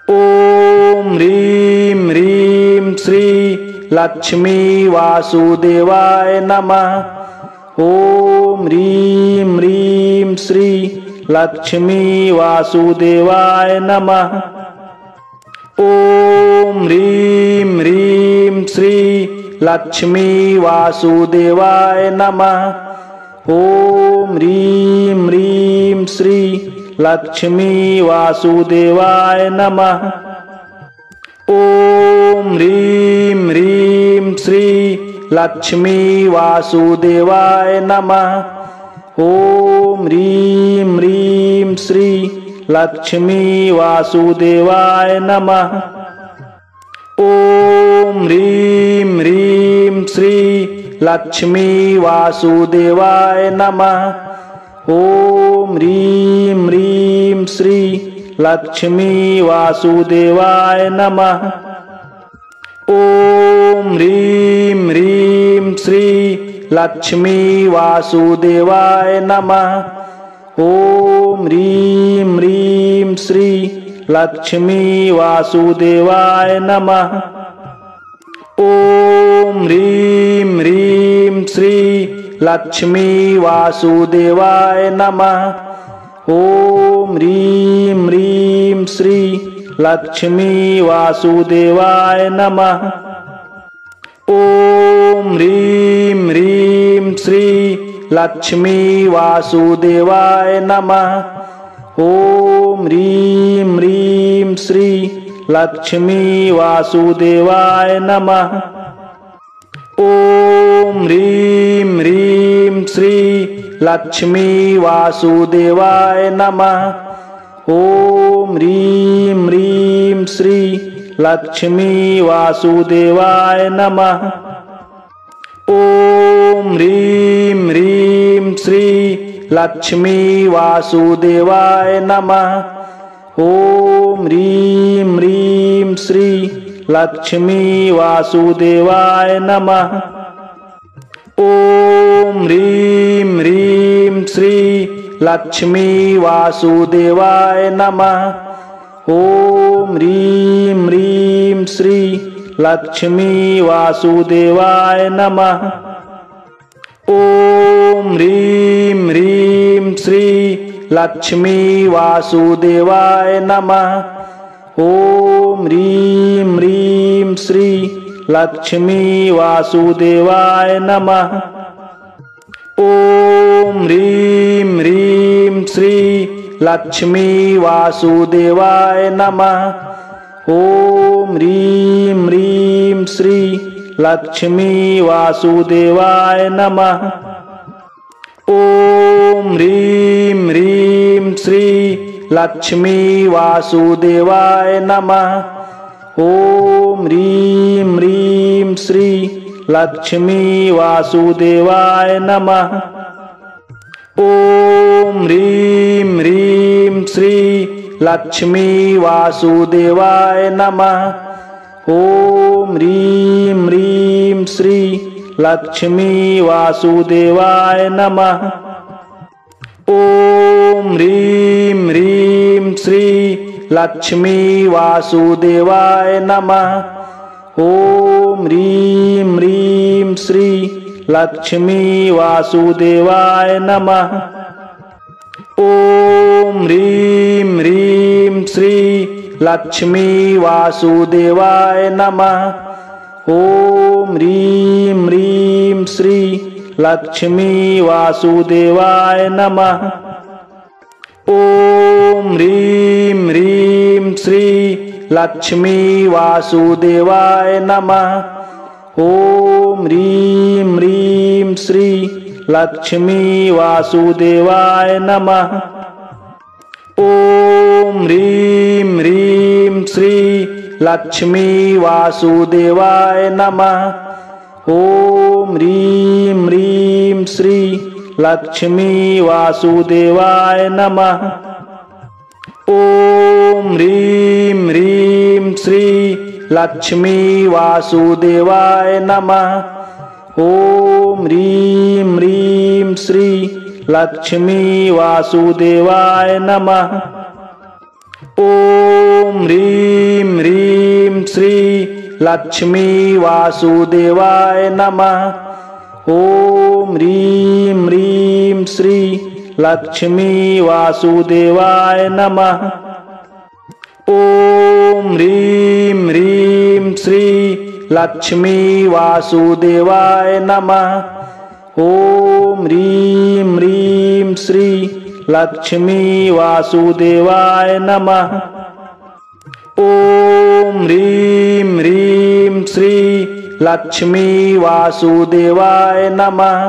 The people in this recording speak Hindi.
ओम ह्रीं ह्रीं श्री लक्ष्मी वासुदेवाय नमः। ओम ह्रीं ह्रीं श्री लक्ष्मी वासुदेवाय नमः। ओम ह्रीं ह्रीं श्री लक्ष्मी वासुदेवाय नमः। ओम ह्रीं ह्रीं श्री लक्ष्मी वासुदेवाय नमः। ओम ह्रीं ह्रीं श्री लक्ष्मी वासुदेवाय नमः। ओम ह्रीं ह्रीं श्री लक्ष्मी वासुदेवाय नमः। ओम ह्रीं ह्रीं श्री लक्ष्मी वासुदेवाय नमः। ओम ह्रीं ह्रीं श्री लक्ष्मी वासुदेवाय नमः। ओम ह्रीं ह्रीं श्री लक्ष्मी वासुदेवाय नमः। ओम ह्रीं ह्रीं श्री लक्ष्मी वासुदेवाय नमः। ओम ह्रीं ह्रीं श्री लक्ष्मी वासुदेवाय नमः। ओम ह्रीं ह्रीं श्री लक्ष्मी वासुदेवाय नमः। ओम ह्रीं ह्रीं श्री लक्ष्मी वासुदेवाय नमः। ओम ह्रीं ह्रीं श्री लक्ष्मी वासुदेवाय नमः। ओम ह्रीं ह्रीं श्री लक्ष्मी वासुदेवाय नमः। ओम ह्रीं ह्रीं श्री लक्ष्मी वासुदेवाय नमः। ओम ह्रीं ह्रीं श्री लक्ष्मी वासुदेवाय नमः। ओम ह्रीं ह्रीं श्री लक्ष्मी वासुदेवाय नमः। ओम ह्रीं ह्रीं श्री लक्ष्मी वासुदेवाय नमः। ओम ह्रीं ह्रीं श्री लक्ष्मी वासुदेवाय नमः। ओम ह्रीं ह्रीं श्री लक्ष्मी वासुदेवाय नमः। ओम ह्रीं ह्रीं श्री लक्ष्मी वासुदेवाय नमः। ओम ह्रीं ह्रीं श्री लक्ष्मी वासुदेवाय नमः। ओम ह्रीं ह्रीं श्री लक्ष्मी वासुदेवाय नमः। ओम ह्रीं ह्रीं श्री लक्ष्मी वासुदेवाय नमः। ओम ह्रीं ह्रीं श्री लक्ष्मी वासुदेवाय नमः। ओम ह्रीं ह्रीं श्री लक्ष्मी वासुदेवाय नमः। ओम ह्रीं ह्रीं श्री लक्ष्मी वासुदेवाय नमः। ओम ह्रीं ह्रीं श्री लक्ष्मी वासुदेवाय नमः। ओम ह्रीं ह्रीं श्री लक्ष्मी वासुदेवाय नमः। ओम ह्रीं ह्रीं श्री लक्ष्मी वासुदेवाय नमः। ओम ह्रीं ह्रीं श्री लक्ष्मी वासुदेवाय नमः। ओम ह्रीं ह्रीं श्री लक्ष्मी वासुदेवाय नमः। ओम ह्रीं ह्रीं श्री लक्ष्मी वासुदेवाय नमः। ओम ह्रीं ह्रीं श्री लक्ष्मी वासुदेवाय नमः। ओम ह्रीं ह्रीं श्री लक्ष्मी वासुदेवाय नमः। ओम ह्रीं ह्रीं श्री लक्ष्मी वासुदेवाय नमः। ओम ह्रीं ह्रीं श्री लक्ष्मी वासुदेवाय नमः। ओम ह्रीं ह्रीं श्री लक्ष्मी वासुदेवाय नमः। ओम ह्रीं ह्रीं श्री लक्ष्मी वासुदेवाय नमः। ओम ह्रीं ह्रीं श्री लक्ष्मी वासुदेवाय नमः। ओम ह्रीं ह्रीं श्री लक्ष्मी वासुदेवाय नमः। ओम ह्रीं ह्रीं श्री लक्ष्मी वासुदेवाय नमः।